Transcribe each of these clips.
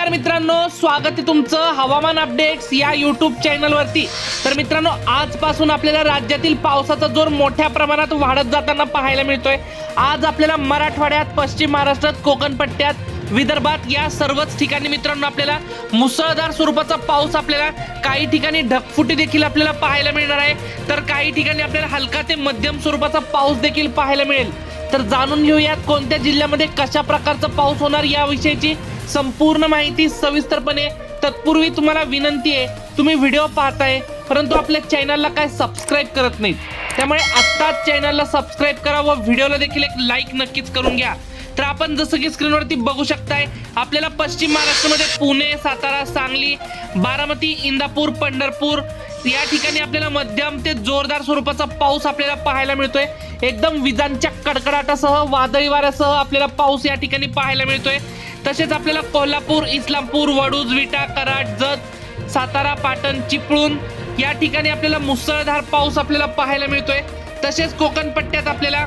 नमस्कार मित्रांनो, स्वागत आहे तुमचं हवामान अपडेट्स या यूट्यूब चॅनलवरती। तर मित्रांनो, आजपासून आपल्याला राज्यातील पावसाचा जोर मोठ्या प्रमाणात वाढत जाताना पाहायला मिळतोय। आज आपल्याला मराठवाड्यात, पश्चिम महाराष्ट्रात, कोकण पट्ट्यात, विदर्भात या सर्वच ठिकाणी मित्रांनो आपल्याला मुसळधार स्वरूपाचा पाऊस, आपल्याला काही ठिकाणी ढगफुटी देखील आपल्याला पाहायला मिळणार आहे। तर काही ठिकाणी आपल्याला हलका ते मध्यम स्वरूपाचा पाऊस देखील पाहायला मिळेल। तर जाणून घेऊयात कोणत्या जिल्ह्यामध्ये कशा प्रकारचा पाऊस होणार याविषयीची संपूर्ण माहिती सविस्तरपणे। तत्पूर्वी तुम्हाला विनंती आहे, तुम्ही व्हिडिओ पाहताय परंतु आपल्या चॅनलला काय सबस्क्राइब करत नाहीत, त्यामुळे आत्ताच चॅनलला सबस्क्राइब करा व व्हिडिओला देखील एक लाईक नक्कीच करून घ्या। तर आपण जसं की स्क्रीनवरती बघू शकताय, आपल्याला पश्चिम महाराष्ट्रामध्ये पुणे, सातारा, सांगली, बारामती, इंदापूर, पंढरपूर या ठिकाणी आपल्याला मध्यम ते जोरदार स्वरूपाचा पाऊस आपल्याला पाहायला मिळतोय। एकदम विजांच्या कडकडाटासह, वादळी वाऱ्यासह आपल्याला पाऊस या ठिकाणी पाहायला मिळतोय। तसेच आपल्याला कोल्हापूर, इस्लामपूर, वडूज, विटा, कराड, जत, सातारा, पाटण, चिपळूण या ठिकाणी आपल्याला मुसळधार पाऊस आपल्याला पाहायला मिळतोय। तसेच कोकण पट्ट्यात आपल्याला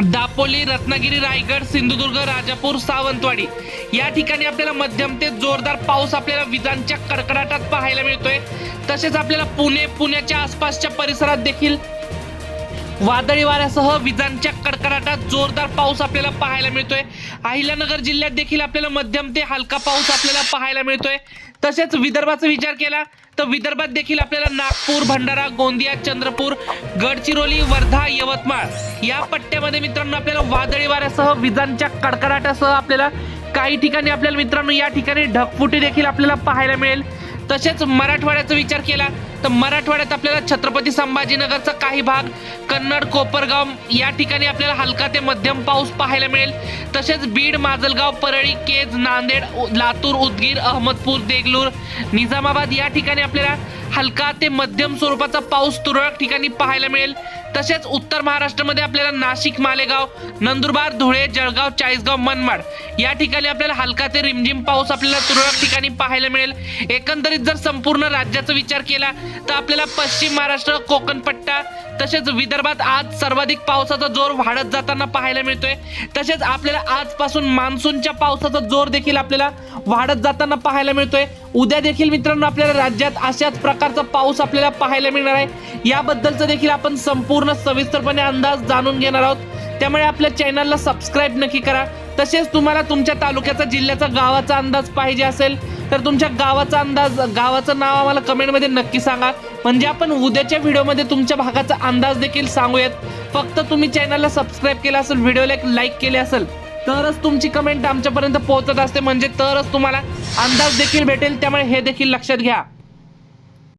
दापोली, रत्नागिरी, रायगड, सिंधुदुर्ग, राजापूर, सावंतवाडी या ठिकाणी आपल्याला मध्यम ते जोरदार पाऊस आपल्याला विजांच्या कडकडाटात पाहायला मिळतोय। तसेच आपल्याला पुण्याच्या आसपासच्या परिसरात देखील वादळी वाऱ्यासह विजांच्या कडकडाटात जोरदार पाऊस आपल्याला पाहायला मिळतोय। अहिल्यानगर जिल्ह्यात देखील आपल्याला मध्यम ते हलका पाऊस आपल्याला पाहायला मिळतोय। तसेच विदर्भाचा विचार केला तर विदर्भात देखील आपल्याला नागपूर, भंडारा, गोंदिया, चंद्रपूर, गडचिरोली, वर्धा, यवतमाळ या पट्ट्यामध्ये मित्रांनो आपल्याला वादळी वाऱ्यासह विजांच्या कडकडाटासह आपल्याला काही ठिकाणी आपल्याला मित्रांनो या ठिकाणी ढगफुटी देखील आपल्याला पाहायला मिळेल। तसेच मराठवाड्याचा विचार केला तर मराठवाड्यात आपल्याला छत्रपती संभाजीनगरचा काही भाग, कन्नड, कोपरगाव या ठिकाणी आपल्याला हलका ते मध्यम पाऊस पाहायला मिळेल। तसेच बीड, माजलगाव, परळी, केज, नांदेड, लातूर, उदगीर, अहमदपूर, देगलूर, निजामाबाद या ठिकाणी आपल्याला हलका ते मध्यम स्वरूपाचा पाऊस तुरळक ठिकाणी पाहायला मिळेल। तसेच उत्तर महाराष्ट्रामध्ये आपल्याला नाशिक, मालेगाव, नंदुरबार, धुळे, जळगाव, चाळीसगाव, मनमाड या ठिकाणी आपल्याला हलका ते रिमझिम पाऊस आपल्याला तुरळक ठिकाणी पाहायला मिळेल। एकंदरीत जर संपूर्ण राज्याचा विचार केला तर आपल्याला पश्चिम महाराष्ट्र, कोकण पट्टा तसेच विदर्भात आज सर्वाधिक पावसाचा जोर वाढत जाताना पाहायला मिळतोय। तसेच आपल्याला आजपासून मान्सूनच्या पावसाचा जोर देखील आपल्याला वाढत जाताना पाहायला मिळतोय। उद्या देखील मित्रांनो आपल्याला राज्यात अशाच प्रकारचा पाऊस आपल्याला पाहायला मिळणार आहे। याबद्दलचा देखील आपण संपूर्ण सविस्तरपणे अंदाज जाणून घेणार आहोत, त्यामुळे आपल्या चॅनलला सबस्क्राइब नक्की करा। तसेच तुम्हाला तुमच्या तालुक्याचा, जिल्ह्याचा, गावाचा अंदाज पाहिजे असेल तर तुमच्या गावाचा अंदाज, गावाचं नाव आम्हाला कमेंटमध्ये नक्की सांगा, म्हणजे आपण उद्याच्या व्हिडिओमध्ये तुमच्या भागाचा अंदाज देखील सांगूयात। फक्त तुम्ही चॅनलला सबस्क्राइब केलं असेल, व्हिडिओला एक लाईक केले असेल तरच तुमची कमेंट आमच्यापर्यंत पोहोचत असते, म्हणजे तरच तुम्हाला अंदाज देखील भेटेल, त्यामुळे हे देखील लक्षात घ्या।